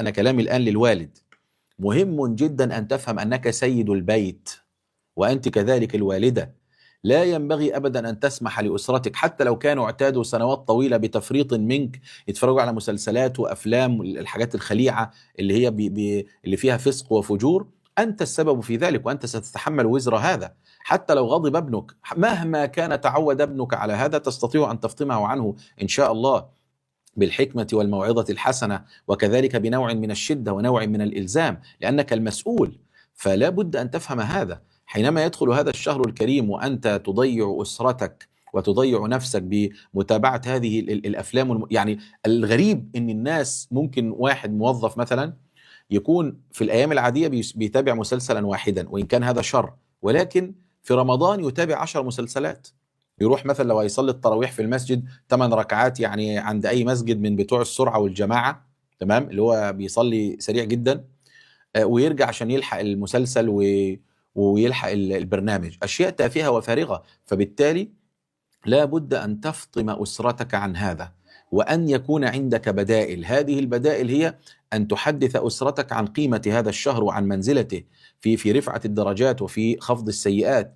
أنا كلامي الآن للوالد. مهم جدا أن تفهم أنك سيد البيت، وأنت كذلك الوالدة. لا ينبغي أبدا أن تسمح لأسرتك حتى لو كانوا اعتادوا سنوات طويلة بتفريط منك، يتفرجوا على مسلسلات وأفلام الحاجات الخليعة اللي هي اللي فيها فسق وفجور. أنت السبب في ذلك، وأنت ستتحمل وزر هذا. حتى لو غضب ابنك، مهما كان تعود ابنك على هذا، تستطيع أن تفطمه عنه إن شاء الله بالحكمة والموعظة الحسنة، وكذلك بنوع من الشدة ونوع من الإلزام، لأنك المسؤول. فلا بد أن تفهم هذا. حينما يدخل هذا الشهر الكريم وأنت تضيع أسرتك وتضيع نفسك بمتابعة هذه الأفلام، يعني الغريب أن الناس ممكن واحد موظف مثلا يكون في الأيام العادية بيتابع مسلسلا واحدا وإن كان هذا شر، ولكن في رمضان يتابع 10 مسلسلات. يروح مثلا لو هيصلي التراويح في المسجد 8 ركعات، يعني عند أي مسجد من بتوع السرعة والجماعة، تمام، اللي هو بيصلي سريع جدا، ويرجع عشان يلحق المسلسل ويلحق البرنامج. أشياء تافهة وفارغة. فبالتالي لا بد أن تفطم أسرتك عن هذا، وأن يكون عندك بدائل. هذه البدائل هي أن تحدث أسرتك عن قيمة هذا الشهر وعن منزلته في رفعة الدرجات وفي خفض السيئات.